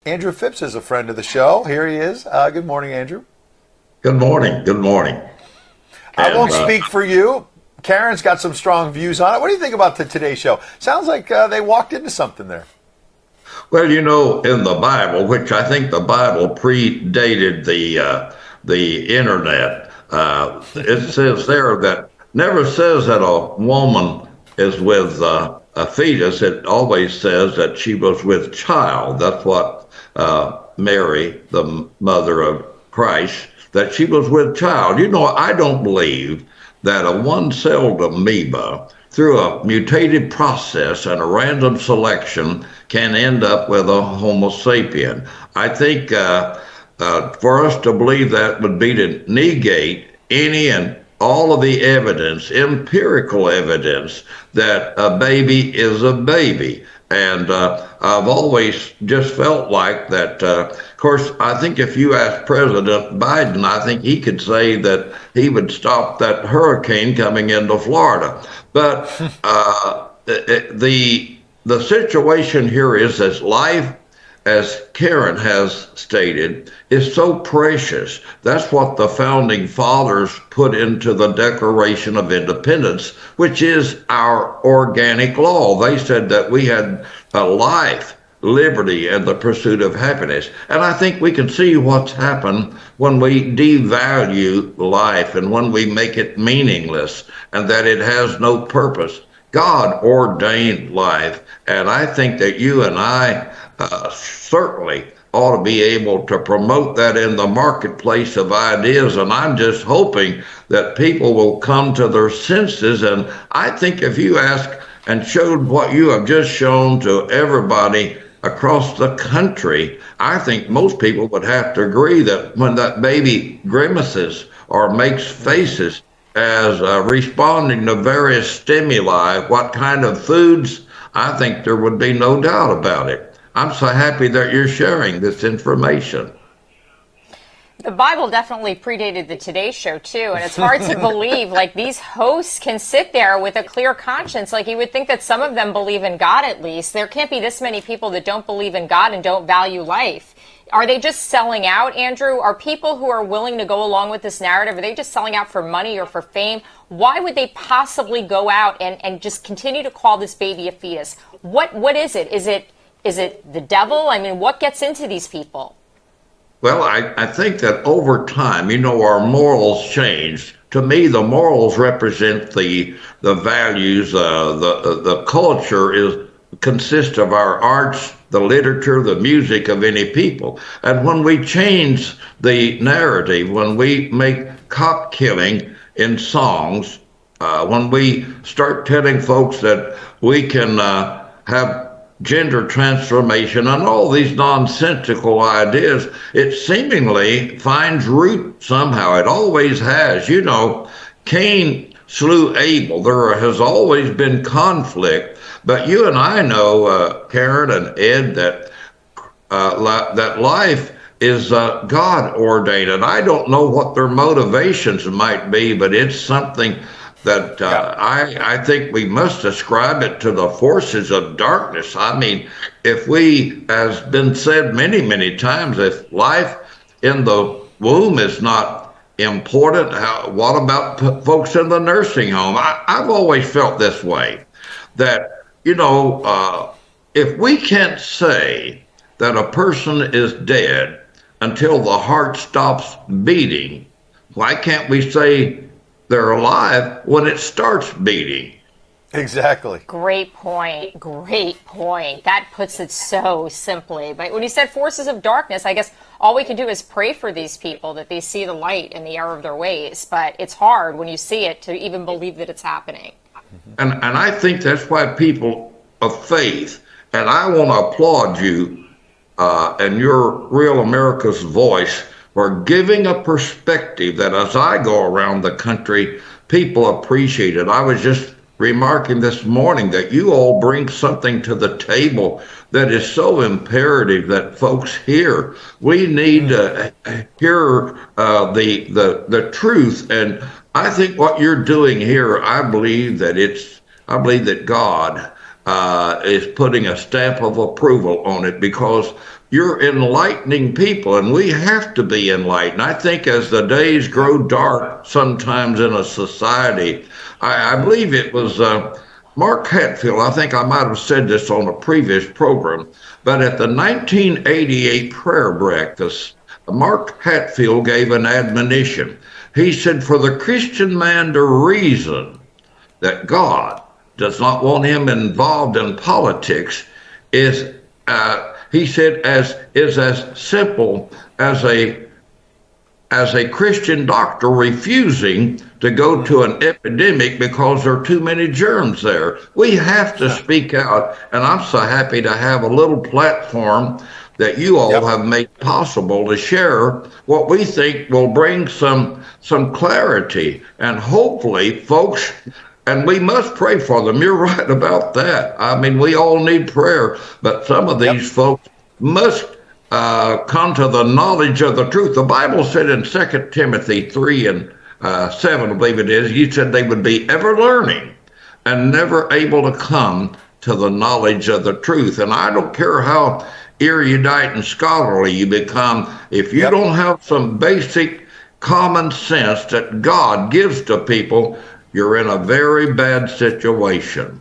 Andrew Phipps is a friend of the show. Here he is. Good morning, Andrew. Good morning. Good morning. I won't speak for you. Karyn's got some strong views on it. What do you think about the Today Show? Sounds like they walked into something there. Well, in the Bible, which I think the Bible predated the internet, it says there that never says that a woman is with a fetus. It always says that she was with child. That's what Mary, the mother of Christ, that she was with child. I don't believe that a one-celled amoeba, through a mutative process and a random selection, can end up with a Homo sapien. I think for us to believe that would be to negate any and all of the evidence, empirical evidence, that a baby is a baby. And I've always just felt like that. Of course, I think if you ask President Biden, I think he could say that he would stop that hurricane coming into Florida. But the situation here is that life, as Karyn has stated, is so precious. That's what the founding fathers put into the Declaration of Independence, which is our organic law. They said that we had a life, liberty, and the pursuit of happiness. And I think we can see what's happened when we devalue life and when we make it meaningless and that it has no purpose. God ordained life, and I think that you and I certainly ought to be able to promote that in the marketplace of ideas. And I'm just hoping that people will come to their senses. And I think if you ask and showed what you have just shown to everybody across the country, I think most people would have to agree that when that baby grimaces or makes faces as responding to various stimuli, what kind of foods, I think there would be no doubt about it. I'm so happy that you're sharing this information. The Bible definitely predated the Today Show, too, and it's hard to believe, like, these hosts can sit there with a clear conscience. Like, you would think that some of them believe in God, at least. There can't be this many people that don't believe in God and don't value life. Are they just selling out, Andrew? Are people who are willing to go along with this narrative, are they just selling out for money or for fame? Why would they possibly go out and just continue to call this baby a fetus? What is it? Is it the devil? I mean, what gets into these people? Well, I think that over time, our morals changed. To me, the morals represent the values. The culture consists of our arts, the literature, the music of any people. And when we change the narrative, when we make cop killing in songs, when we start telling folks that we can have gender transformation and all these nonsensical ideas, it seemingly finds root somehow. It always has. Cain slew Abel. There has always been conflict. But you and I know, Karyn and Ed, that life is God ordained. And I don't know what their motivations might be, but it's something that I think we must ascribe it to the forces of darkness. I mean, if we, as been said many, many times, if life in the womb is not important, what about folks in the nursing home? I've always felt this way, that, if we can't say that a person is dead until the heart stops beating, why can't we say they're alive when it starts beating? Exactly. Great point. Great point. That puts it so simply. But when you said forces of darkness, I guess all we can do is pray for these people that they see the light in the error of their ways. But it's hard when you see it to even believe that it's happening. And I think that's why people of faith, and I want to applaud you and your Real America's Voice for giving a perspective that as I go around the country, people appreciate it. I was just remarking this morning that you all bring something to the table that is so imperative that folks hear. We need to hear the truth. And I think what you're doing here, I believe that God is putting a stamp of approval on it, because you're enlightening people, and we have to be enlightened. I think as the days grow dark sometimes in a society, I believe it was Mark Hatfield, I think I might have said this on a previous program, but at the 1988 prayer breakfast, Mark Hatfield gave an admonition. He said, for the Christian man to reason that God does not want him involved in politics is, he said, is as simple as a Christian doctor refusing to go to an epidemic because there are too many germs there. We have to speak out, and I'm so happy to have a little platform that you all have made possible to share what we think will bring some clarity, and hopefully, folks, and we must pray for them. You're right about that. I mean, we all need prayer, but some of these folks must come to the knowledge of the truth. The Bible said in 2 Timothy 3 and 7, I believe it is, you said they would be ever learning and never able to come to the knowledge of the truth. And I don't care how erudite and scholarly you become, if you don't have some basic common sense that God gives to people, you're in a very bad situation.